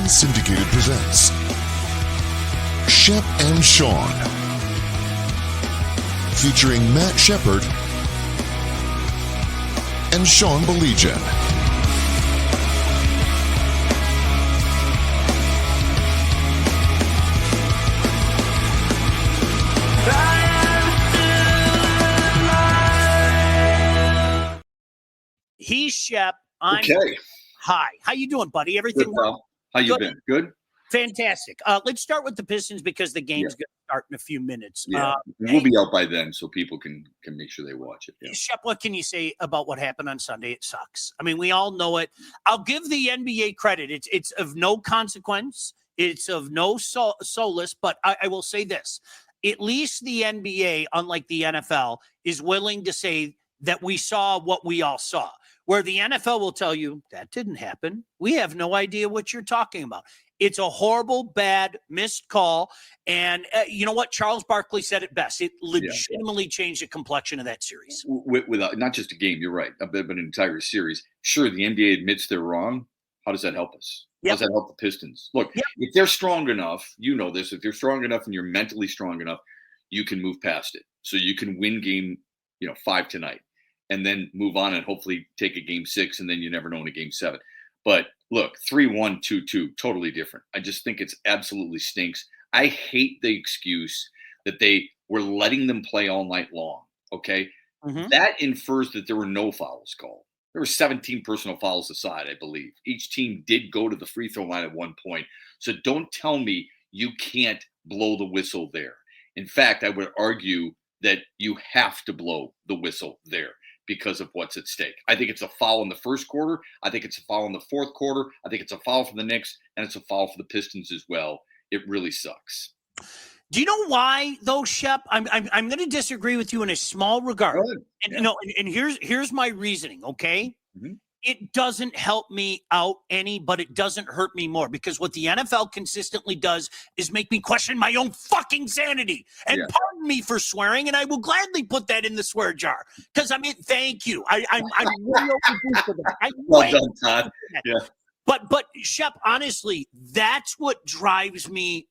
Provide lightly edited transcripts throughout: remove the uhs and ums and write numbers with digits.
Unsyndicated presents Shep and Sean, featuring Matt Shepard and Sean Baligian. He's Shep. I'm okay. Hi. How you doing, buddy? Everything Good, well. How you been? Good? Fantastic. Let's start with the Pistons because the game's going to start in a few minutes. Yeah. We'll be out by then so people can make sure they watch it. Yeah. Shep, what can you say about what happened on Sunday? It sucks. I mean, we all know it. I'll give the NBA credit. It's of no consequence. It's of no solace, but I will say this. At least the NBA, unlike the NFL, is willing to say that we saw what we all saw. Where the NFL will tell you, that didn't happen. We have no idea what you're talking about. It's a horrible, bad, missed call. And you know what? Charles Barkley said it best. It legitimately changed the complexion of that series. With not just a game, you're right, but an entire series. Sure, the NBA admits they're wrong. How does that help us? How does that help the Pistons? Look, if they're strong enough, you know this, if they're strong enough and you're mentally strong enough, you can move past it. So you can win game 5 tonight. And then move on and hopefully take a game 6, and then you never know in a game 7. But look, 3-1, 2-2, totally different. I just think it's absolutely stinks. I hate the excuse that they were letting them play all night long. Okay, That infers that there were no fouls called. There were 17 personal fouls aside, I believe. Each team did go to the free throw line at one point. So don't tell me you can't blow the whistle there. In fact, I would argue that you have to blow the whistle there, because of what's at stake. I think it's a foul in the first quarter. I think it's a foul in the fourth quarter. I think it's a foul for the Knicks, and it's a foul for the Pistons as well. It really sucks. Do you know why, though, Shep? I'm going to disagree with you in a small regard. And here's my reasoning. Okay, It doesn't help me out any, but it doesn't hurt me more, because what the NFL consistently does is make me question my own fucking sanity. And pardon me for swearing, and I will gladly put that in the swear jar, because I mean, thank you. I'm way overdue for that. Well done, Todd. Yeah. But Shep, honestly, that's what drives me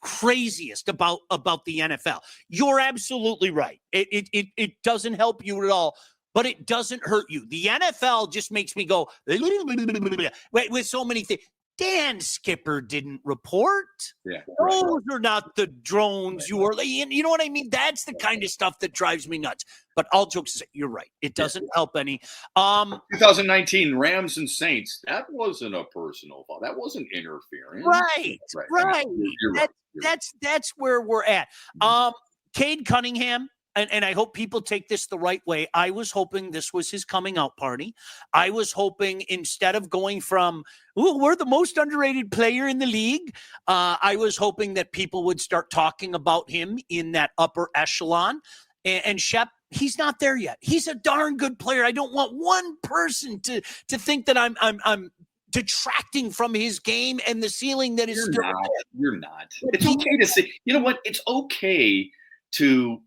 craziest about the NFL. You're absolutely right. It doesn't help you at all, but it doesn't hurt you. The NFL just makes me go with so many things. Dan Skipper didn't report. Those are not the drones you were. You know what I mean? That's the kind of stuff that drives me nuts. But all jokes aside, you're right. It doesn't help any. 2019 Rams and Saints. That wasn't a personal foul. That wasn't interference. Right. You're right. That's where we're at. Cade Cunningham. And I hope people take this the right way. I was hoping this was his coming out party. I was hoping, instead of going from, we're the most underrated player in the league, I was hoping that people would start talking about him in that upper echelon. And Shep, he's not there yet. He's a darn good player. I don't want one person to think that I'm detracting from his game and the ceiling that is still there. You're not. It's okay to say, you know what? It's okay to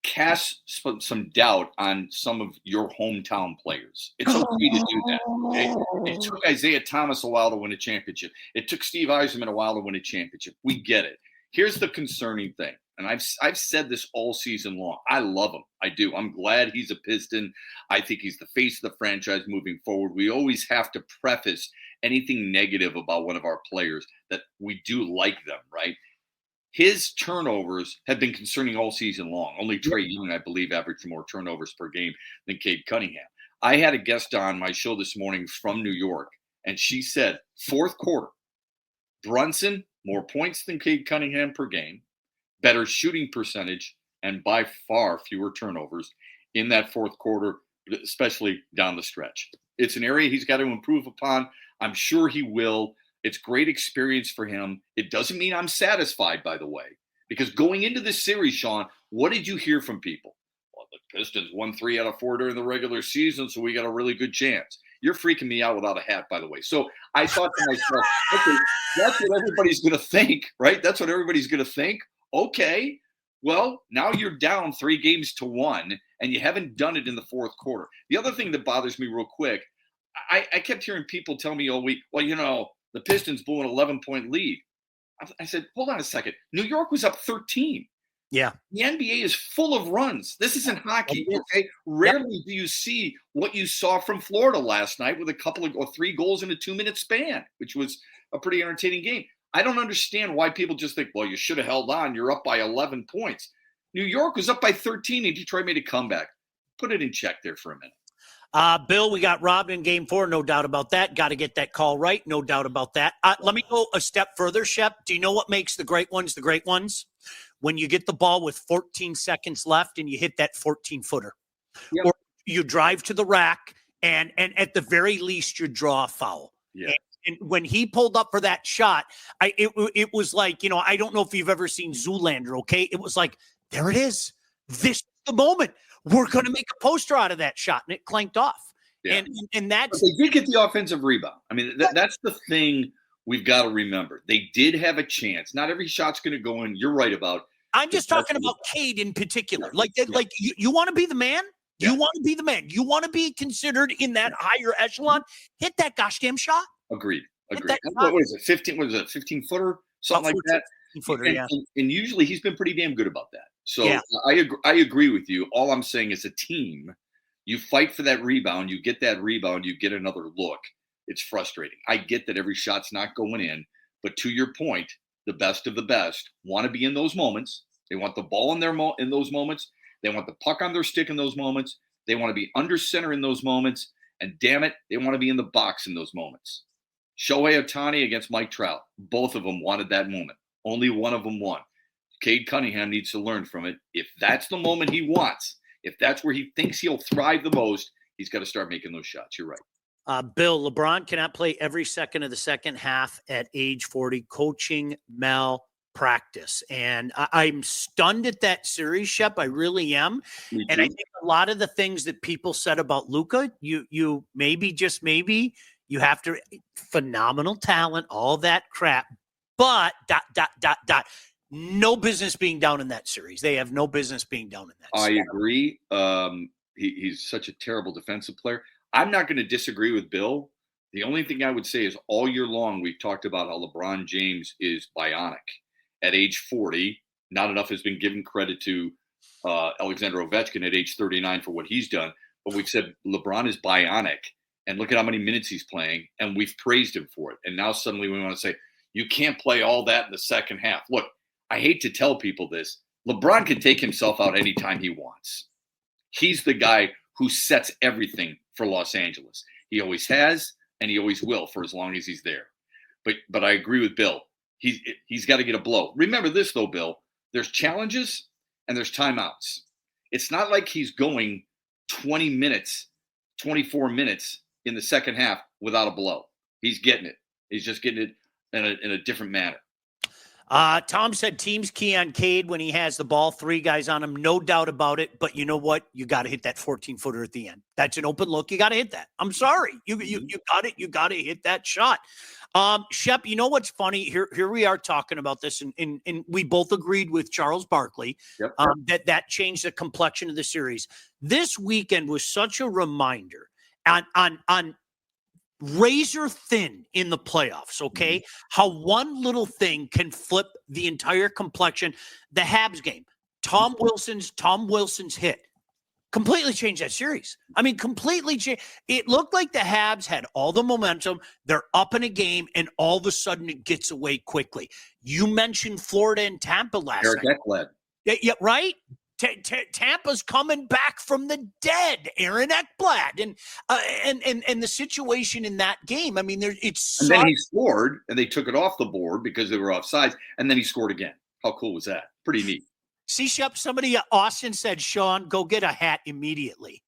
cast some doubt on some of your hometown players. It's okay to do that. Okay? It took Isaiah Thomas a while to win a championship. It took Steve Yzerman a while to win a championship. We get it. Here's the concerning thing, and I've said this all season long. I love him. I do. I'm glad he's a Piston. I think he's the face of the franchise moving forward. We always have to preface anything negative about one of our players that we do like them, right? His turnovers have been concerning all season long. Only Trae Young, I believe, averaged more turnovers per game than Cade Cunningham. I had a guest on my show this morning from New York, and she said, fourth quarter, Brunson, more points than Cade Cunningham per game, better shooting percentage, and by far fewer turnovers in that fourth quarter, especially down the stretch. It's an area he's got to improve upon. I'm sure he will. It's great experience for him. It doesn't mean I'm satisfied, by the way, because going into this series, Sean, what did you hear from people? Well, the Pistons won 3 out of 4 during the regular season, so we got a really good chance. You're freaking me out without a hat, by the way. So I thought to myself, okay, that's what everybody's going to think, right? That's what everybody's going to think. Okay, well, now you're down 3-1, and you haven't done it in the fourth quarter. The other thing that bothers me real quick, I kept hearing people tell me all week, well, the Pistons blew an 11-point lead. I said, hold on a second. New York was up 13. Yeah. The NBA is full of runs. This isn't hockey, okay? Rarely do you see what you saw from Florida last night with a couple of or 3 goals in a 2-minute span, which was a pretty entertaining game. I don't understand why people just think, well, you should have held on. You're up by 11 points. New York was up by 13 and Detroit made a comeback. Put it in check there for a minute. Bill, we got robbed in game 4. No doubt about that. Got to get that call right. No doubt about that. Let me go a step further, Shep. Do you know what makes the great ones the great ones? When you get the ball with 14 seconds left and you hit that 14-footer. Yep. Or you drive to the rack and at the very least you draw a foul. Yeah. And when he pulled up for that shot, it was like, I don't know if you've ever seen Zoolander, okay? It was like, there it is. This is the moment. We're going to make a poster out of that shot, and it clanked off. Yeah. And that's – But they did get the offensive rebound. I mean, that's the thing we've got to remember. They did have a chance. Not every shot's going to go in. You're right about – I'm just talking about Cade in particular. Like you want to be the man? You want to be the man. You want to be considered in that higher echelon? Hit that gosh damn shot. Agreed. What is it? 15? What is it? 15-footer? Something like that. 15-footer, and, yeah. And usually he's been pretty damn good about that. So I agree with you. All I'm saying is a team, you fight for that rebound, you get that rebound, you get another look. It's frustrating. I get that every shot's not going in, but to your point, the best of the best want to be in those moments. They want the ball in those moments. They want the puck on their stick in those moments. They want to be under center in those moments. And damn it, they want to be in the box in those moments. Shohei Ohtani against Mike Trout. Both of them wanted that moment. Only one of them won. Cade Cunningham needs to learn from it. If that's the moment he wants, if that's where he thinks he'll thrive the most, he's got to start making those shots. You're right. Bill, LeBron cannot play every second of the second half at age 40. Coaching malpractice. And I'm stunned at that series, Shep. I really am. And I think a lot of the things that people said about Luka, you maybe, just maybe, you have to – phenomenal talent, all that crap. But – no business being down in that series. They have no business being down in that series. I agree. He's such a terrible defensive player. I'm not going to disagree with Bill. The only thing I would say is all year long we've talked about how LeBron James is bionic. At age 40, not enough has been given credit to Alexander Ovechkin at age 39 for what he's done. But we've said LeBron is bionic. And look at how many minutes he's playing. And we've praised him for it. And now suddenly we want to say, you can't play all that in the second half. Look, I hate to tell people this. LeBron can take himself out anytime he wants. He's the guy who sets everything for Los Angeles. He always has, and he always will for as long as he's there. But I agree with Bill. He's got to get a blow. Remember this, though, Bill. There's challenges and there's timeouts. It's not like he's going 20 minutes, 24 minutes in the second half without a blow. He's getting it. He's just getting it in a different manner. Tom said teams key on Cade when he has the ball, 3 guys on him, no doubt about it. But you know what? You got to hit that 14-footer at the end. That's an open look. You got to hit that. I'm sorry. You got it. You got to hit that shot. Shep, you know what's funny? Here we are talking about this, and we both agreed with Charles Barkley that changed the complexion of the series. This weekend was such a reminder on razor thin in the playoffs, okay? How one little thing can flip the entire complexion. The Habs game, Tom Wilson's hit completely changed that series. I mean, completely changed. It looked like the Habs had all the momentum. They're up in a game, and all of a sudden it gets away quickly. You mentioned Florida and Tampa last night. Eric Ekblad. Yeah, right? Tampa's coming back from the dead, Aaron Ekblad, and the situation in that game. I mean, then he scored, and they took it off the board because they were offsides, and then he scored again. How cool was that? Pretty neat. See, Shep, somebody at Austin said, Sean, go get a hat immediately.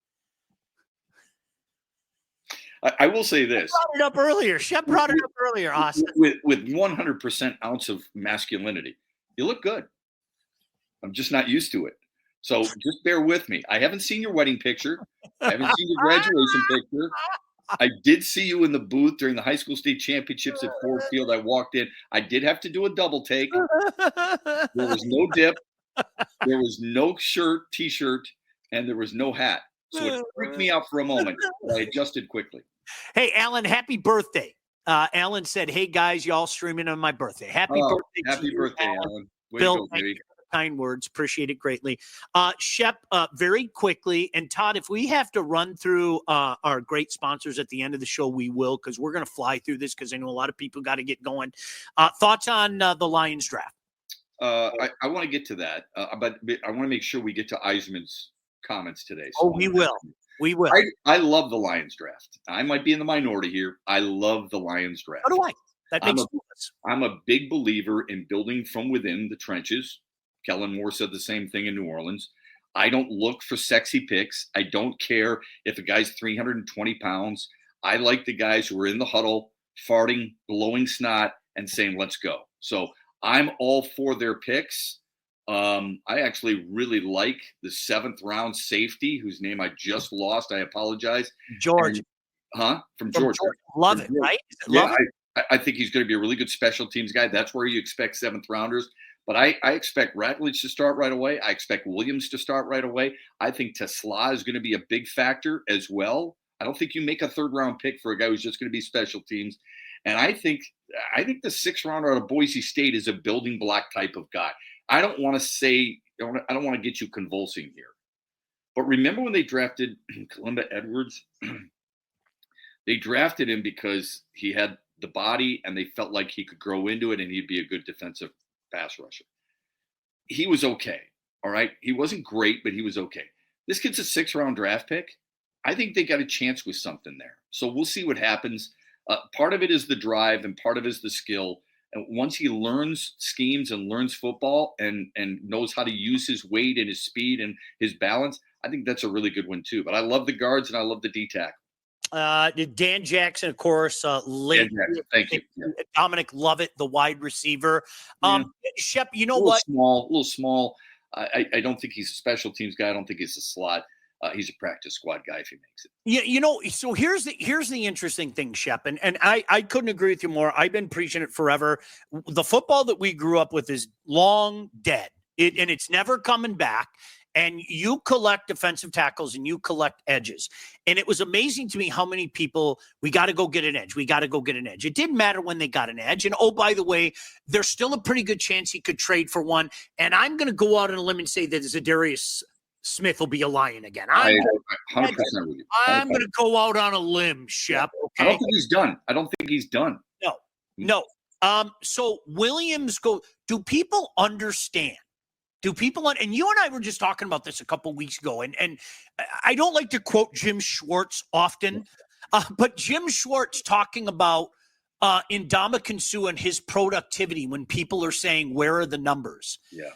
I will say this. Shep brought it up earlier, Austin. With 100% ounce of masculinity, you look good. I'm just not used to it. So just bear with me. I haven't seen your wedding picture. I haven't seen your graduation picture. I did see you in the booth during the high school state championships at Ford Field. I walked in. I did have to do a double take. There was no dip. There was no shirt, T-shirt, and there was no hat. So it freaked me out for a moment, but I adjusted quickly. Hey, Alan, happy birthday. Alan said, "Hey guys, y'all streaming on my birthday. Happy birthday! Happy to you, birthday, Alan. Alan. Way Bill, to go, thank baby. you for the kind words. Appreciate it greatly. Shep, very quickly, and Todd, if we have to run through our great sponsors at the end of the show, we will, because we're going to fly through this because I know a lot of people got to get going. Thoughts on the Lions draft? I want to get to that, but I want to make sure we get to Yzerman's comments today. So we will. We will. I love the Lions draft. I might be in the minority here. I love the Lions draft. So do I. That makes sense. I'm a big believer in building from within the trenches. Kellen Moore said the same thing in New Orleans. I don't look for sexy picks. I don't care if a guy's 320 pounds. I like the guys who are in the huddle, farting, blowing snot, and saying, let's go. So I'm all for their picks. I actually really like the 7th round safety, whose name I just lost. I apologize. George. From Georgia. Love it, right? I think he's going to be a really good special teams guy. That's where you expect 7th rounders. But I expect Ratledge to start right away. I expect Williams to start right away. I think Tesla is going to be a big factor as well. I don't think you make a 3rd round pick for a guy who's just going to be special teams. And I think the 6th rounder out of Boise State is a building block type of guy. I don't want to get you convulsing here. But remember when they drafted Kalimba Edwards? They drafted him because he had the body and they felt like he could grow into it and he'd be a good defensive pass rusher. He was okay. All right. He wasn't great, but he was okay. This kid's a 6th round draft pick. I think they got a chance with something there. So we'll see what happens. Part of it is the drive and part of it is the skill. And once he learns schemes and learns football and knows how to use his weight and his speed and his balance, I think that's a really good one too. But I love the guards and I love the D-tackle. Dan Jackson, of course, late. Thank you. Dominic Lovett, the wide receiver. Shep, you know a what? A little small. I don't think he's a special teams guy. I don't think he's a slot. He's a practice squad guy if he makes it. Yeah, so here's the interesting thing, Shep, and I couldn't agree with you more. I've been preaching it forever. The football that we grew up with is long dead, and it's never coming back. And you collect defensive tackles and you collect edges. And it was amazing to me how many people, we got to go get an edge. We got to go get an edge. It didn't matter when they got an edge. And, oh, by the way, there's still a pretty good chance he could trade for one. And I'm going to go out on a limb and say that Zadarius Smith will be a Lion again. I'm 100% with you. I'm going to go out on a limb, Shep. Okay? I don't think he's done. No. So Williams do people understand? And you and I were just talking about this a couple weeks ago, and I don't like to quote Jim Schwartz often, but Jim Schwartz talking about Ndamukong Suh and his productivity when people are saying, where are the numbers? Yeah.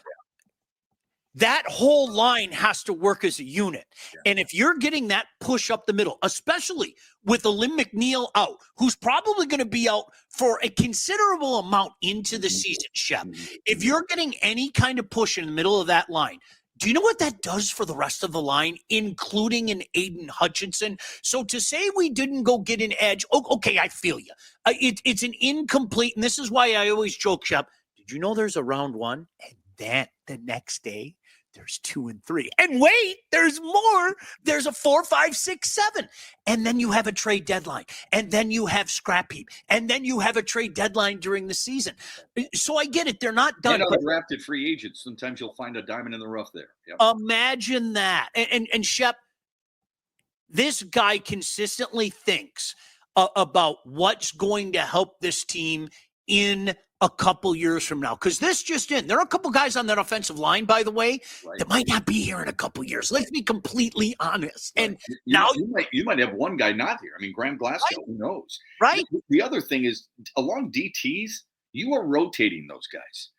That whole line has to work as a unit. Yeah. And if you're getting that push up the middle, especially with Alim McNeil out, who's probably going to be out for a considerable amount into the season, Shep, if you're getting any kind of push in the middle of that line, do you know what that does for the rest of the line, including an Aiden Hutchinson? So to say we didn't go get an edge, okay, I feel you. It's an incomplete, and this is why I always joke, Shep, did you know there's a round one? And then the next day, there's 2 and 3. And wait, there's more. There's a 4, 5, 6, 7. And then you have a trade deadline. And then you have scrap heap. And then you have a trade deadline during the season. So I get it. They're not done. Drafted free agents. Sometimes you'll find a diamond in the rough there. Yep. Imagine that. And Shep, this guy consistently thinks about what's going to help this team in a couple years from now, because this just in. There are a couple guys on that offensive line, by the way, that might not be here in a couple years. Let's be completely honest. Right. And you might have one guy not here. I mean, Graham Glasgow, who knows? Right. The other thing is, along DTs, you are rotating those guys.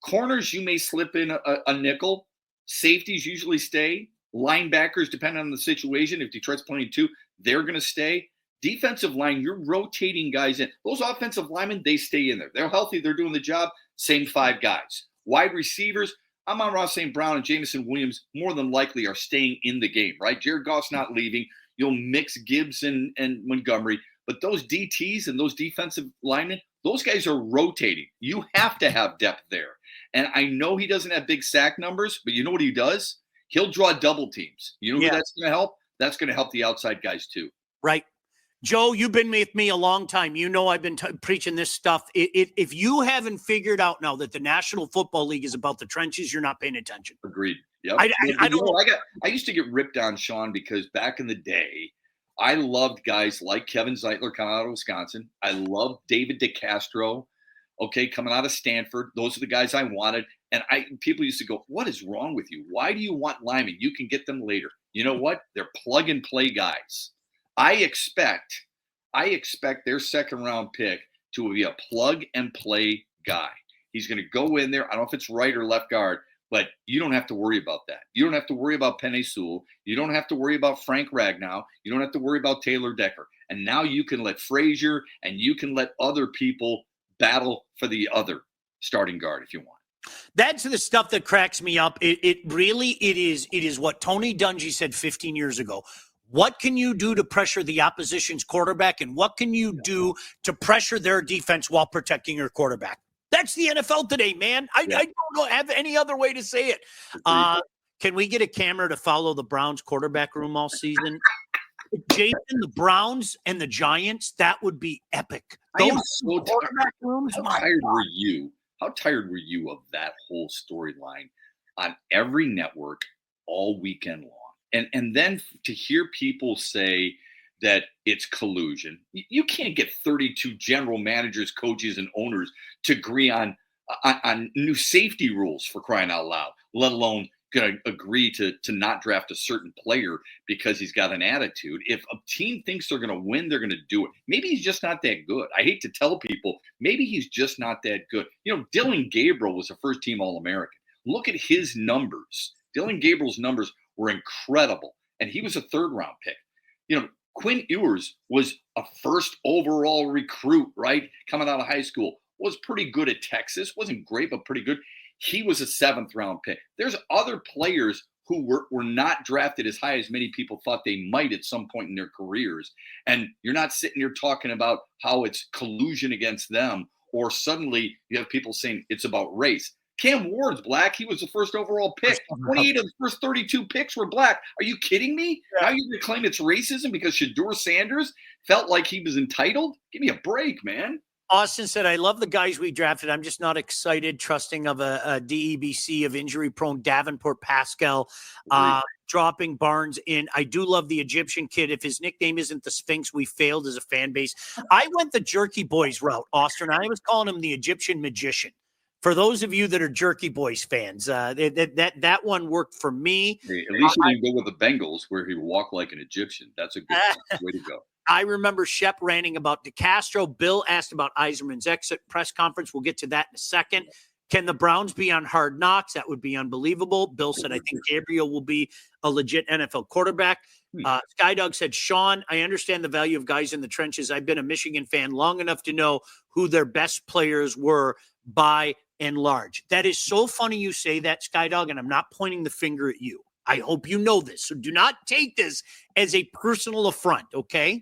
Corners, you may slip in a nickel. Safeties usually stay. Linebackers, depending on the situation, if Detroit's playing 2, they're going to stay. Defensive line, you're rotating guys in. Those offensive linemen, they stay in there. They're healthy. They're doing the job. Same 5 guys. Wide receivers, Amon-Ra St. Brown and Jameson Williams more than likely are staying in the game, right? Jared Goff's not leaving. You'll mix Gibbs and Montgomery. But those DTs and those defensive linemen, those guys are rotating. You have to have depth there. And I know he doesn't have big sack numbers, but you know what he does? He'll draw double teams. You know who that's going to help? That's going to help the outside guys too. Right. Joe, you've been with me a long time. You know I've been preaching this stuff. If you haven't figured out now that the National Football League is about the trenches, you're not paying attention. Agreed. Yep. I don't know. I used to get ripped on, Sean, because back in the day, I loved guys like Kevin Zeitler coming out of Wisconsin. I loved David DeCastro, coming out of Stanford. Those are the guys I wanted. And people used to go, what is wrong with you? Why do you want linemen? You can get them later. You know what? They're plug and play guys. I expect their second round pick to be a plug and play guy. He's going to go in there. I don't know if it's right or left guard, but you don't have to worry about that. You don't have to worry about Penei Sewell. You don't have to worry about Frank Ragnow. You don't have to worry about Taylor Decker. And now you can let Frazier and you can let other people battle for the other starting guard if you want. That's the stuff that cracks me up. It is what Tony Dungy said 15 years ago. What can you do to pressure the opposition's quarterback, and what can you do to pressure their defense while protecting your quarterback? That's the NFL today, man. I don't have any other way to say it. Can we get a camera to follow the Browns quarterback room all season? Jason, the Browns and the Giants, that would be epic. I am so quarterback rooms. How tired were you of that whole storyline on every network all weekend long? And then to hear people say that it's collusion. You can't get 32 general managers, coaches, and owners to agree on new safety rules, for crying out loud, let alone going to agree to not draft a certain player because he's got an attitude. If a team thinks they're going to win, they're going to do it. Maybe he's just not that good. I hate to tell people, maybe he's just not that good. Dylan Gabriel was a first-team All-American. Look at his numbers. Dylan Gabriel's numbers were incredible, and he was a third-round pick. Quinn Ewers was a first overall recruit, right? Coming out of high school, was pretty good at Texas. Wasn't great, but pretty good. He was a seventh-round pick. There's other players who were not drafted as high as many people thought they might at some point in their careers. And you're not sitting here talking about how it's collusion against them, or suddenly you have people saying it's about race. Cam Ward's black. He was the first overall pick. 28 of the first 32 picks were black. Are you kidding me? Yeah. Now you're going to claim it's racism because Shedeur Sanders felt like he was entitled? Give me a break, man. Austin said, I love the guys we drafted. I'm just not excited, trusting of a DEBC of injury-prone Davenport Pascal dropping Barnes in. I do love the Egyptian kid. If his nickname isn't the Sphinx, we failed as a fan base. I went the Jerky Boys route, Austin. I was calling him the Egyptian magician. For those of you that are Jerky Boys fans, that one worked for me. Hey, at least you didn't go with the Bengals where he walked like an Egyptian. That's a good way to go. I remember Shep ranting about DeCastro. Bill asked about Yzerman's exit press conference. We'll get to that in a second. Can the Browns be on Hard Knocks? That would be unbelievable. Bill said, I think Gabriel will be a legit NFL quarterback. Skydog said, Sean, I understand the value of guys in the trenches. I've been a Michigan fan long enough to know who their best players were by and large. That is so funny you say that, Skydog, and I'm not pointing the finger at you. I hope you know this. So do not take this as a personal affront, okay?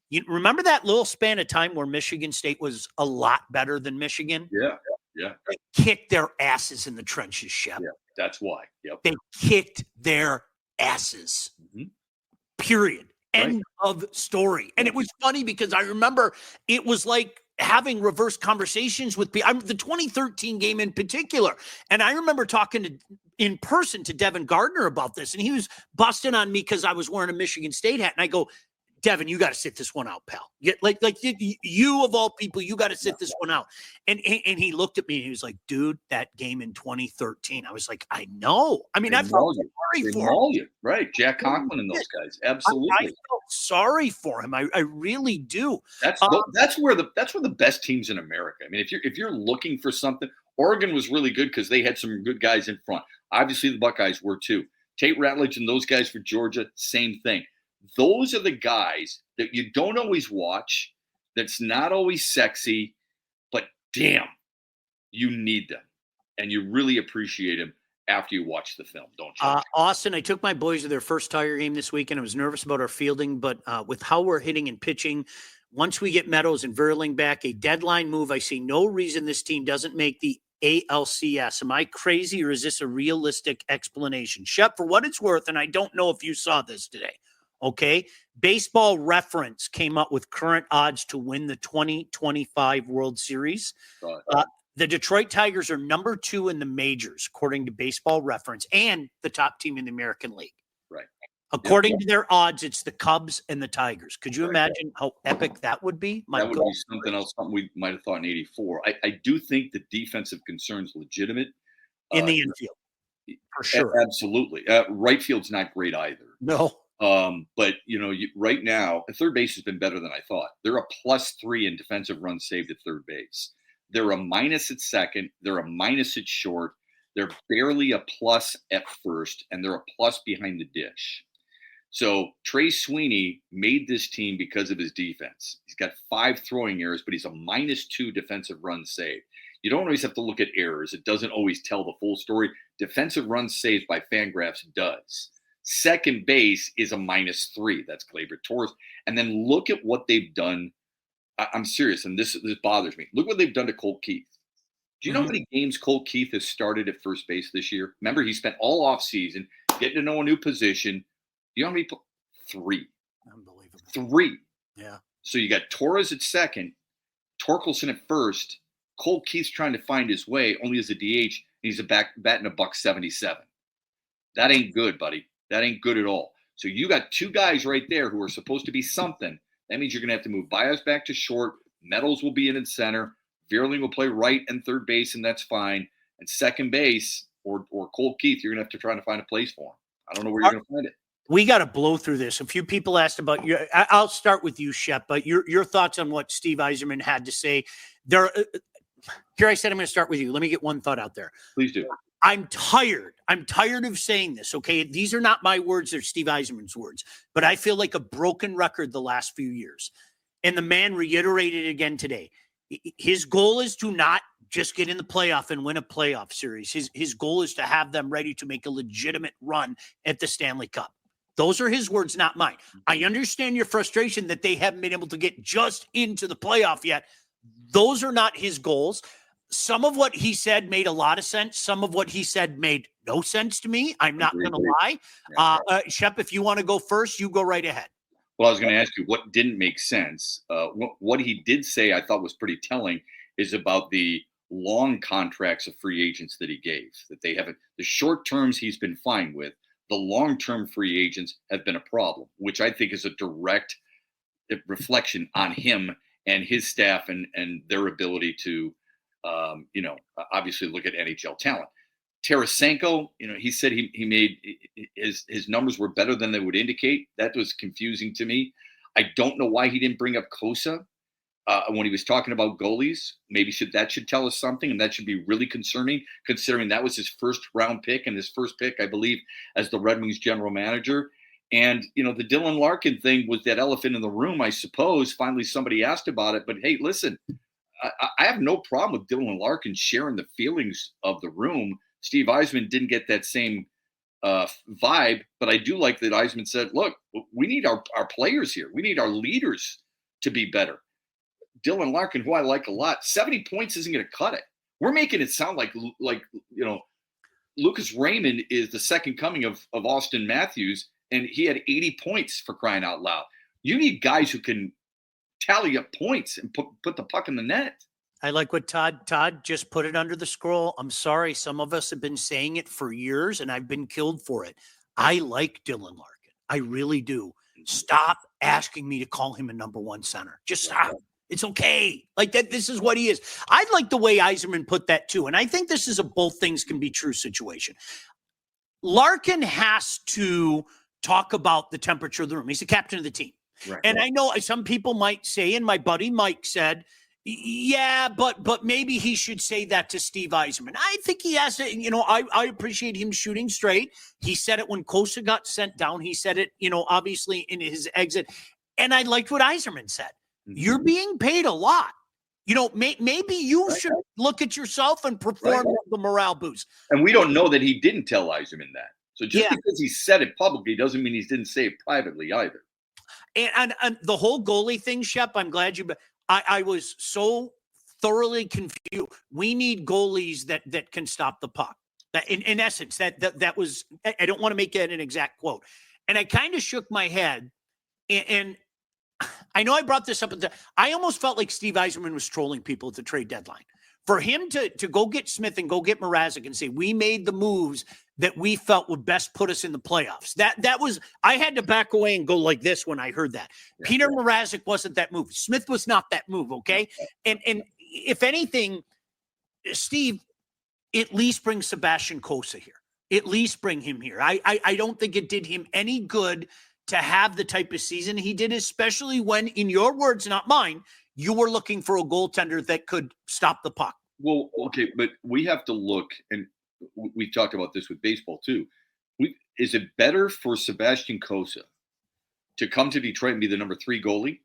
You remember that little span of time where Michigan State was a lot better than Michigan? Yeah. They kicked their asses in the trenches, Shep. Yeah, that's why. Yep. They kicked their asses. Mm-hmm. Period. End of story. And it was funny because I remember it was like having reverse conversations with people. The 2013 game in particular. And I remember talking in person to Devin Gardner about this, and he was busting on me because I was wearing a Michigan State hat. And I go, Devin, you got to sit this one out, pal. You of all people, you got to sit this one out. And he looked at me and he was like, dude, that game in 2013. I was like, I know. I mean, I felt sorry for him. Right. Jack Conklin and those guys. Absolutely. I felt sorry for him. I really do. That's where the best teams in America. I mean, if you're looking for something, Oregon was really good because they had some good guys in front. Obviously, the Buckeyes were too. Tate Ratledge and those guys for Georgia, same thing. Those are the guys that you don't always watch, that's not always sexy, but damn, you need them. And you really appreciate them after you watch the film, don't you? Austin, I took my boys to their first Tiger game this week, and I was nervous about our fielding, but with how we're hitting and pitching, once we get Meadows and Verling back, a deadline move, I see no reason this team doesn't make the ALCS. Am I crazy, or is this a realistic explanation? Shep, for what it's worth, and I don't know if you saw this today, Okay. Baseball Reference came up with current odds to win the 2025 World Series. The Detroit Tigers are number 2 in the majors, according to Baseball Reference, and the top team in the American League. Right. According to their odds, it's the Cubs and the Tigers. Could you imagine how epic that would be? That would be something else, something we might have thought in '84. I do think the defensive concern's legitimate. In the infield, for sure. Absolutely. Right field's not great either. No. But, right now, third base has been better than I thought. They're a +3 in defensive runs saved at third base. They're a minus at second. They're a minus at short. They're barely a plus at first, and they're a plus behind the dish. So Trey Sweeney made this team because of his defense. He's got 5 throwing errors, but he's a -2 defensive runs saved. You don't always have to look at errors. It doesn't always tell the full story. Defensive runs saved by Fangraphs does. Second base is a -3. That's Gleyber Torres. And then look at what they've done. I'm serious, and this bothers me. Look what they've done to Colt Keith. Do you know how many games Colt Keith has started at first base this year? Remember, he spent all offseason getting to know a new position. You know how many? 3. Unbelievable. 3. Yeah. So you got Torres at second, Torkelson at first. Colt Keith's trying to find his way, only as a DH, and he's batting a $177. That ain't good, buddy. That ain't good at all. So you got 2 guys right there who are supposed to be something. That means you're going to have to move Baez back to short. Meadows will be in center. Vierling will play right and third base, and that's fine. And second base or Colt Keith, you're going to have to try to find a place for him. I don't know where you're going to find it. We got to blow through this. A few people asked about you. I'll start with you, Shep, but your thoughts on what Steve Yzerman had to say. Here I said I'm going to start with you. Let me get one thought out there. Please do. I'm tired of saying this, okay? These are not my words. They're Steve Yzerman's words. But I feel like a broken record the last few years. And the man reiterated it again today. His goal is to not just get in the playoff and win a playoff series. His goal is to have them ready to make a legitimate run at the Stanley Cup. Those are his words, not mine. I understand your frustration that they haven't been able to get just into the playoff yet. Those are not his goals. Some of what he said made a lot of sense. Some of what he said made no sense to me. I'm not going to lie. Shep, if you want to go first, you go right ahead. Well, I was going to ask you what didn't make sense. What he did say I thought was pretty telling is about the long contracts of free agents that he gave, that they haven't. The short terms he's been fine with. The long-term free agents have been a problem, which I think is a direct reflection on him and his staff and their ability to, obviously look at NHL talent. Tarasenko, he said he made his numbers were better than they would indicate. That was confusing to me. I don't know why he didn't bring up Kosa when he was talking about goalies. Maybe that should tell us something, and that should be really concerning, considering that was his first round pick and his first pick, I believe, as the Red Wings general manager. And, the Dylan Larkin thing was that elephant in the room, I suppose. Finally, somebody asked about it. But, hey, listen, I have no problem with Dylan Larkin sharing the feelings of the room. Steve Yzerman didn't get that same vibe, but I do like that Yzerman said, look, we need our players here. We need our leaders to be better. Dylan Larkin, who I like a lot, 70 points isn't going to cut it. We're making it sound like Lucas Raymond is the second coming of Austin Matthews, and he had 80 points for crying out loud. You need guys who can tally up points and put the puck in the net. I like what Todd just put it under the scroll. I'm sorry. Some of us have been saying it for years, and I've been killed for it. I like Dylan Larkin. I really do. Stop asking me to call him a number 1 center. Just stop. It's okay. Like that. This is what he is. I like the way Yzerman put that too. And I think this is a both things can be true situation. Larkin has to talk about the temperature of the room. He's the captain of the team. Right. And I know some people might say, and my buddy Mike said, yeah, but maybe he should say that to Steve Yzerman. I think he has to, I appreciate him shooting straight. He said it when Kosa got sent down. He said it, obviously in his exit. And I liked what Yzerman said. You're being paid a lot. Maybe you should look at yourself and perform the morale boost. And we don't know that he didn't tell Yzerman that. So just because he said it publicly doesn't mean he didn't say it privately either. And the whole goalie thing, Shep, I'm glad I was so thoroughly confused. We need goalies that can stop the puck. In essence, that was, I don't want to make that an exact quote. And I kind of shook my head. And I know I brought this up. I almost felt like Steve Yzerman was trolling people at the trade deadline. For him to go get Smith and go get Mrazek and say, we made the moves that we felt would best put us in the playoffs. That was, I had to back away and go like this when I heard that. Yeah. Peter Mrazek wasn't that move. Smith was not that move, okay? And if anything, Steve, at least bring Sebastian Kosa here. At least bring him here. I don't think it did him any good to have the type of season he did, especially when, in your words, not mine, you were looking for a goaltender that could stop the puck. Well, okay, but we have to look, and we've talked about this with baseball too. Is it better for Sebastian Kosa to come to Detroit and be the number 3 goalie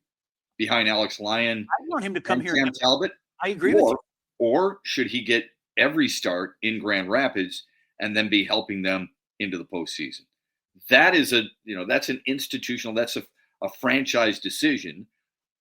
behind Alex Lyon? I want him to come here. Sam Talbot? I agree with you. Or should he get every start in Grand Rapids and then be helping them into the postseason? That is that's an institutional, that's a franchise decision.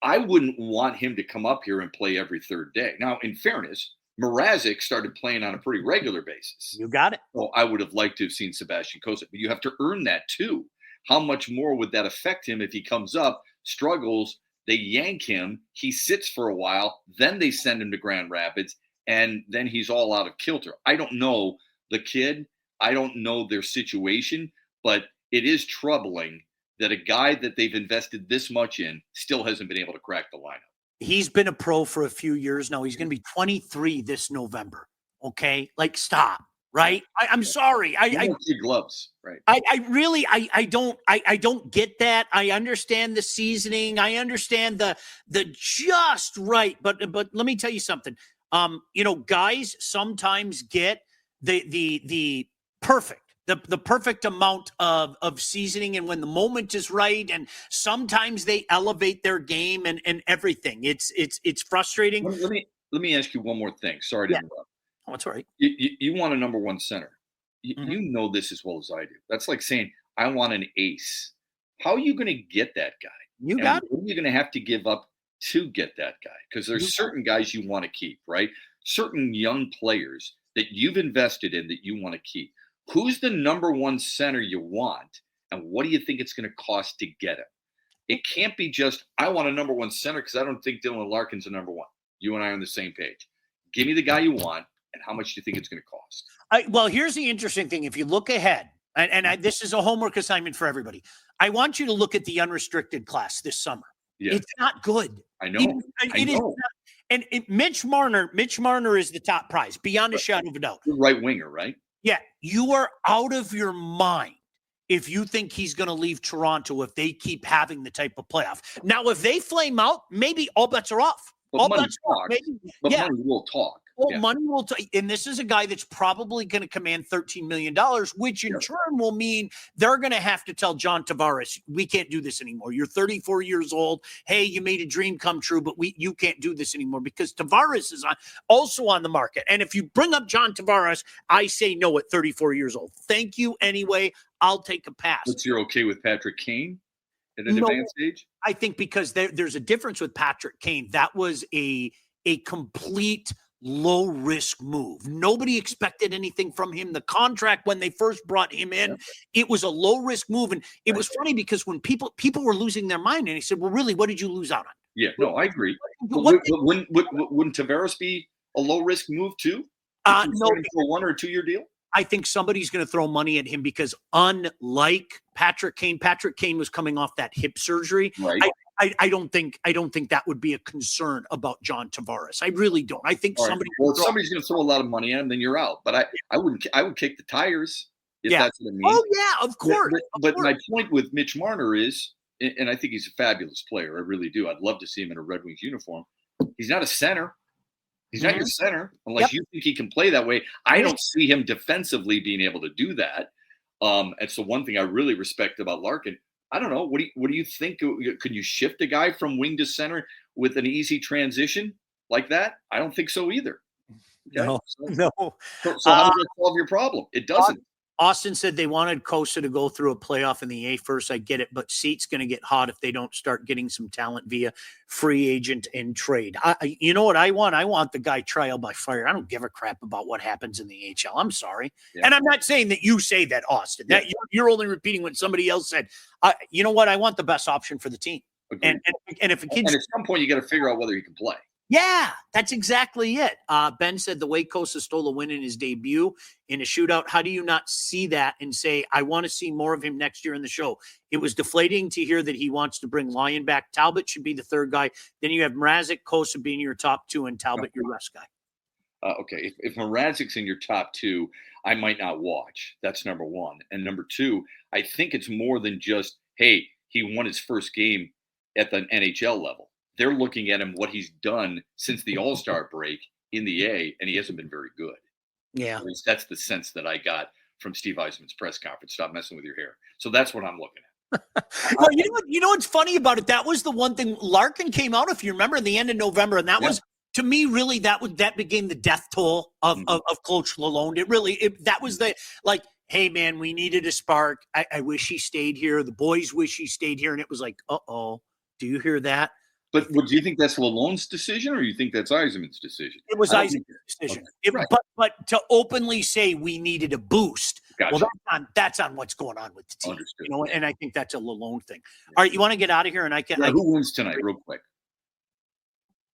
I wouldn't want him to come up here and play every third day. Now, in fairness, Mrazek started playing on a pretty regular basis. You got it. So I would have liked to have seen Sebastian Kosa, but you have to earn that too. How much more would that affect him if he comes up, struggles, they yank him, he sits for a while, then they send him to Grand Rapids, and then he's all out of kilter. I don't know the kid. I don't know their situation, but it is troubling that a guy that they've invested this much in still hasn't been able to crack the lineup. He's been a pro for a few years now. He's going to be 23 this November. Okay. Like, stop. Right. I'm sorry. I kid gloves. Right. I don't get that. I understand the seasoning. I understand the just right. But let me tell you something. Guys sometimes get the perfect. The perfect amount of seasoning, and when the moment is right, and sometimes they elevate their game and everything. It's frustrating. Let me ask you one more thing. Sorry to interrupt. Oh, it's all right. You want a number 1 center. You know this as well as I do. That's like saying I want an ace. How are you going to get that guy? You got it. What are you going to have to give up to get that guy? Because there's certain guys you want to keep, right? Certain young players that you've invested in that you want to keep. Who's the number 1 center you want, and what do you think it's going to cost to get him? It can't be just, I want a number 1 center because I don't think Dylan Larkin's a number 1. You and I are on the same page. Give me the guy you want, and how much do you think it's going to cost? Well, here's the interesting thing. If you look ahead, and this is a homework assignment for everybody, I want you to look at the unrestricted class this summer. Yeah. It's not good. I know. It is not. And Mitch Marner is the top prize, beyond a shadow of a doubt. Right winger, right? Yeah, you are out of your mind if you think he's going to leave Toronto if they keep having the type of playoff. Now, if they flame out, maybe all bets are off. But all money bets talks. Money will talk. Well, money will talk. And this is a guy that's probably going to command $13 million, which in turn will mean they're going to have to tell John Tavares, we can't do this anymore. You're 34 years old. Hey, you made a dream come true, but you can't do this anymore, because Tavares is also on the market. And if you bring up John Tavares, I say no at 34 years old. Thank you anyway. I'll take a pass. But you're okay with Patrick Kane at an advanced age? I think because there's a difference with Patrick Kane. That was a complete low risk move. Nobody expected anything from him. The contract, when they first brought him in, it was a low risk move. And it was funny because when people were losing their mind, and he said, well, really, what did you lose out on? Yeah, no, I agree. Wouldn't Tavares be a low risk move too? No, for a 1 or 2 year deal. I think somebody's going to throw money at him because, unlike Patrick Kane was coming off that hip surgery. Right. I don't think that would be a concern about John Tavares. I really don't. I think somebody's going to throw a lot of money at him, then you're out. But I would kick the tires if that's what I mean. Oh yeah, of course. But my point with Mitch Marner is, and I think he's a fabulous player. I really do. I'd love to see him in a Red Wings uniform. He's not a center. He's not your center unless you think he can play that way. I don't see him defensively being able to do that. And so one thing I really respect about Larkin, I don't know. What do you think? Could you shift a guy from wing to center with an easy transition like that? I don't think so either. Okay? No. So how does that solve your problem? It doesn't. Austin said they wanted Kosa to go through a playoff in the A first. I get it, but seat's going to get hot if they don't start getting some talent via free agent and trade. You know what I want? I want the guy trial by fire. I don't give a crap about what happens in the AHL. I'm sorry. Yeah. And I'm not saying that you say that, Austin. That you're only repeating what somebody else said. You know what? I want the best option for the team. And if a kid's, and at some point you got to figure out whether he can play. Yeah, that's exactly it. Ben said the way Kosa stole a win in his debut in a shootout. How do you not see that and say, I want to see more of him next year in the show? It was deflating to hear that he wants to bring Lyon back. Talbot should be the third guy. Then you have Mrazek, Kosa being your top two, and Talbot your rest guy. Okay, if Mrazek's in your top two, I might not watch. That's number one. And number two, I think it's more than just, hey, he won his first game at the NHL level. They're looking at him, what he's done since the All-Star break in the A, and he hasn't been very good. Yeah. At least that's the sense that I got from Steve Yzerman's press conference. Stop messing with your hair. So that's what I'm looking at. Well, you know what's funny about it? That was the one thing. Larkin came out, if you remember, in the end of November, and that was, to me, really, that became the death toll of Coach Lalonde. That was the, like, hey, man, we needed a spark. I wish he stayed here. The boys wish he stayed here. And it was like, uh-oh, do you hear that? But do you think that's Lalonde's decision, or you think that's Yzerman's decision? It was Yzerman's decision. Okay. Right. But to openly say we needed a boost, gotcha. Well, that's on what's going on with the team. Understood. You know, and I think that's a Lalonde thing. All right, you want to get out of here, and I can. Yeah, who wins tonight, real quick?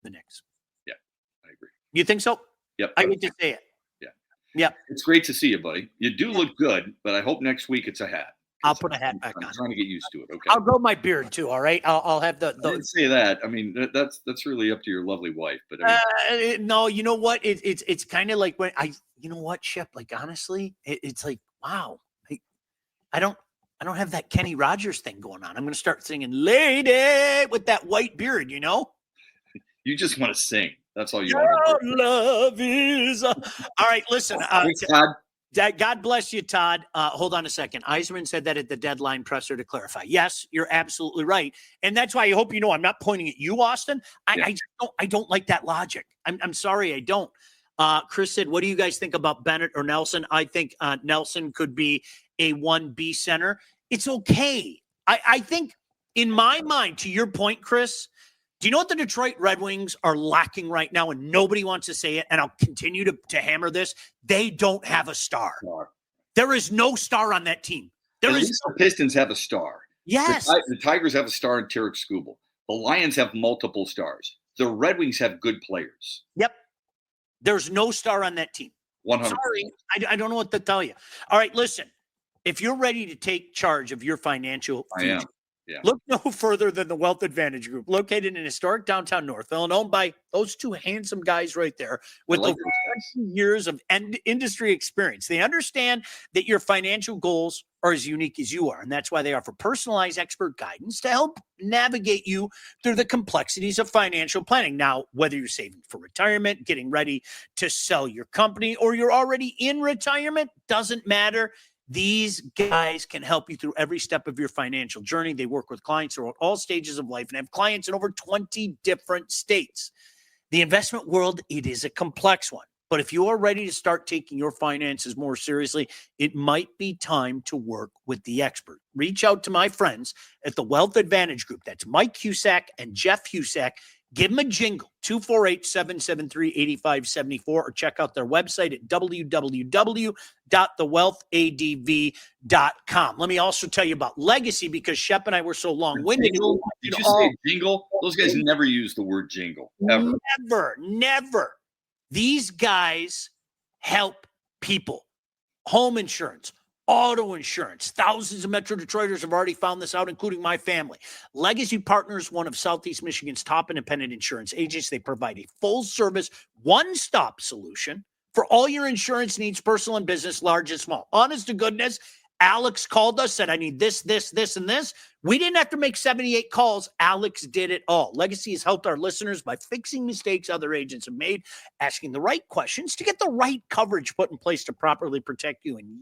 The Knicks. Yeah, I agree. You think so? Yep. I get to say it. Yeah. It's great to see you, buddy. You do look good, but I hope next week it's a hat. I'll put a hat back on. I'm trying to get used to it. Okay. I'll grow my beard too. All right. I'll have the. I didn't say that. I mean, that's really up to your lovely wife. But no, you know what? It's kind of like when you know what, Shep? Like honestly, it's like wow. I don't have that Kenny Rogers thing going on. I'm going to start singing "Lady" with that white beard. You know. You just want to sing. That's all you want. Love is. All right. Listen. Thanks, Todd. God bless you, Todd. Hold on a second. Yzerman said that at the deadline presser to clarify. Yes, you're absolutely right. And that's why I hope you know I'm not pointing at you, Austin. I don't like that logic. I'm sorry, I don't. Chris said, what do you guys think about Bennett or Nelson? I think Nelson could be a 1B center. It's okay. I think in my mind, to your point, Chris, do you know what the Detroit Red Wings are lacking right now? And nobody wants to say it, and I'll continue to hammer this. They don't have a star. There is no star on that team. At least the Pistons have a star. Yes. The Tigers have a star in Tarek Skubal. The Lions have multiple stars. The Red Wings have good players. Yep. There's no star on that team. 100%. Sorry, I don't know what to tell you. All right, listen. If you're ready to take charge of your financial future, I am. Yeah. Look no further than the Wealth Advantage Group, located in historic downtown Northville and owned by those two handsome guys right there with over 20 years of industry experience. They understand that your financial goals are as unique as you are, and that's why they offer personalized expert guidance to help navigate you through the complexities of financial planning. Now, whether you're saving for retirement, getting ready to sell your company, or you're already in retirement, doesn't matter. These guys can help you through every step of your financial journey. They work with clients throughout all stages of life and have clients in over 20 different states. The investment world, it is a complex one. But if you are ready to start taking your finances more seriously, it might be time to work with the expert. Reach out to my friends at the Wealth Advantage Group. That's Mike Husak and Jeff Husak. Give them a jingle, 248-773-8574, or check out their website at www.thewealthadv.com. Let me also tell you about Legacy, because Shep and I were so long-winded. Did you say jingle? Those guys never use the word jingle, ever. Never. These guys help people. Home insurance, auto insurance. Thousands of Metro Detroiters have already found this out, including my family. Legacy Partners, one of Southeast Michigan's top independent insurance agents. They provide a full-service, one-stop solution for all your insurance needs, personal and business, large and small. Honest to goodness, Alex called us, said, I need this, and this. We didn't have to make 78 calls. Alex did it all. Legacy has helped our listeners by fixing mistakes other agents have made, asking the right questions to get the right coverage put in place to properly protect you. And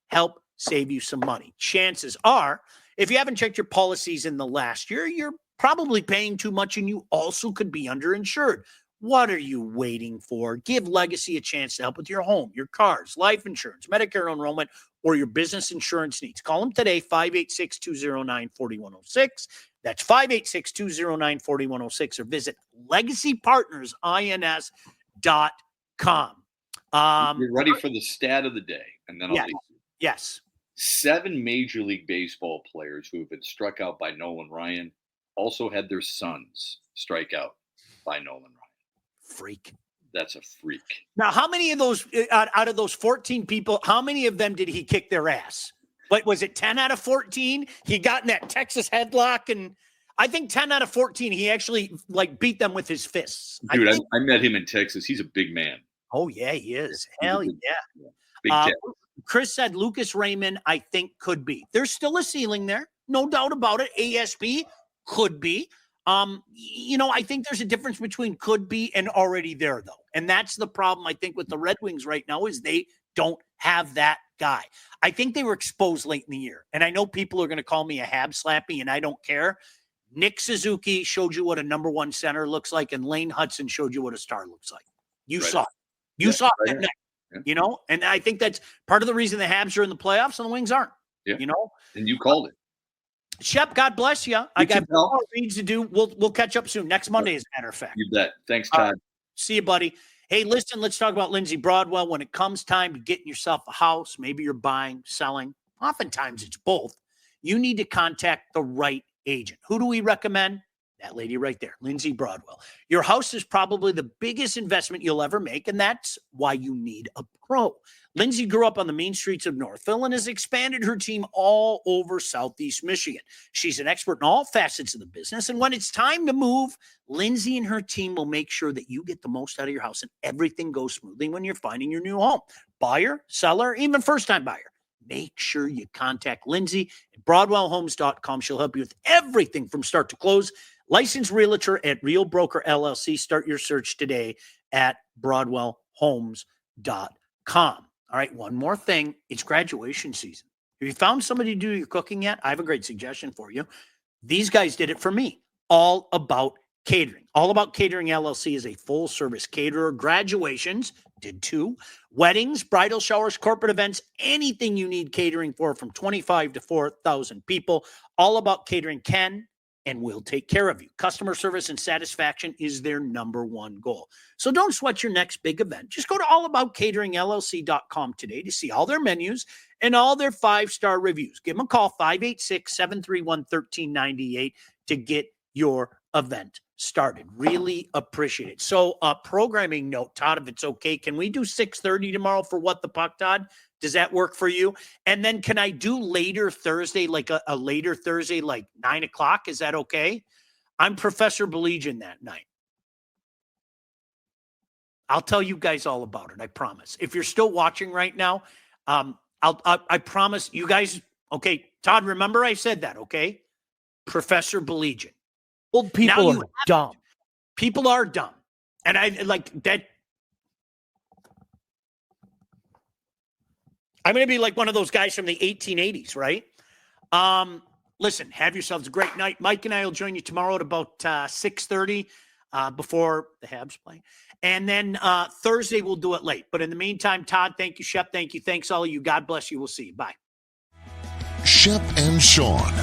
help save you some money. Chances are, if you haven't checked your policies in the last year, you're probably paying too much and you also could be underinsured. What are you waiting for? Give Legacy a chance to help with your home, your cars, life insurance, Medicare enrollment, or your business insurance needs. Call them today, 586-209-4106. That's 586-209-4106, or visit legacypartnersins.com. You're ready for the stat of the day, and then I'll leave you. Yes. 7 Major League Baseball players who have been struck out by Nolan Ryan also had their sons strike out by Nolan Ryan. Freak. That's a freak. Now, how many of those, out of those 14 people, how many of them did he kick their ass? What was it, 10 out of 14? He got in that Texas headlock, and I think 10 out of 14, he actually beat them with his fists. Dude, I met him in Texas. He's a big man. Oh, yeah, he is. Hell yeah. Big cat. Chris said Lucas Raymond, I think, could be. There's still a ceiling there. No doubt about it. ASB could be. I think there's a difference between could be and already there, though. And that's the problem, I think, with the Red Wings right now is they don't have that guy. I think they were exposed late in the year. And I know people are going to call me a Hab Slappy, and I don't care. Nick Suzuki showed you what a number one center looks like, and Lane Hudson showed you what a star looks like. You saw it. You saw it that night. Yeah. And I think that's part of the reason the Habs are in the playoffs and the Wings aren't. Yeah. And you called it. Shep, God bless you. I got more reads to do. We'll catch up soon. Next Monday, as a matter of fact. You bet. Thanks, Todd. See you, buddy. Hey, listen, let's talk about Lindsey Broadwell. When it comes time to getting yourself a house, maybe you're buying, selling. Oftentimes it's both. You need to contact the right agent. Who do we recommend? That lady right there, Lindsey Broadwell. Your house is probably the biggest investment you'll ever make, and that's why you need a pro. Lindsey grew up on the mean streets of Northville and has expanded her team all over Southeast Michigan. She's an expert in all facets of the business, and when it's time to move, Lindsey and her team will make sure that you get the most out of your house and everything goes smoothly when you're finding your new home. Buyer, seller, even first-time buyer. Make sure you contact Lindsey at BroadwellHomes.com. She'll help you with everything from start to close. Licensed realtor at Real Broker LLC. Start your search today at BroadwellHomes.com. All right, one more thing. It's graduation season. Have you found somebody to do your cooking yet? I have a great suggestion for you. These guys did it for me. All About Catering. All About Catering LLC is a full-service caterer. Graduations, did 2. Weddings, bridal showers, corporate events, anything you need catering for from 25 to 4,000 people. All About Catering can and will take care of you. Customer service and satisfaction is their number one goal. So don't sweat your next big event. Just go to allaboutcateringllc.com today to see all their menus and all their 5-star reviews. Give them a call, 586-731-1398 to get your event started. Really appreciate it. So programming note, Todd, if it's okay, can we do 6:30 tomorrow for What the Puck, Todd? Does that work for you? And then can I do later Thursday, like a later Thursday, like 9 o'clock? Is that okay? I'm Professor Baligian that night. I'll tell you guys all about it. I promise. If you're still watching right now, I promise you guys. Okay, Todd, remember I said that, okay? Professor Baligian. Old people are dumb. People are dumb. And I like that. I'm going to be like one of those guys from the 1880s, right? Listen, have yourselves a great night. Mike and I will join you tomorrow at about 6:30 before the Habs play. And then Thursday we'll do it late. But in the meantime, Todd, thank you. Shep, thank you. Thanks all of you. God bless you. We'll see you. Bye. Shep and Sean,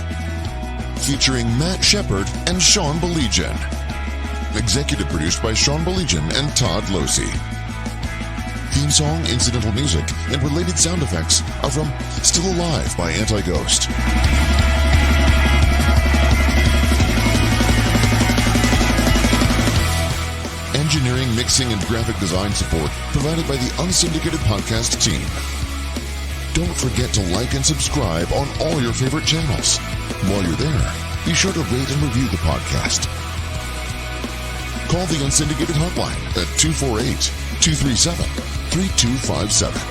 featuring Matt Shepard and Sean Baligian. Executive produced by Sean Baligian and Todd Losey. Theme song, incidental music, and related sound effects are from Still Alive by Anti-Ghost. Engineering, mixing, and graphic design support provided by the Unsyndicated Podcast team. Don't forget to like and subscribe on all your favorite channels. While you're there, be sure to rate and review the podcast. Call the Unsyndicated hotline at 248-237-3257.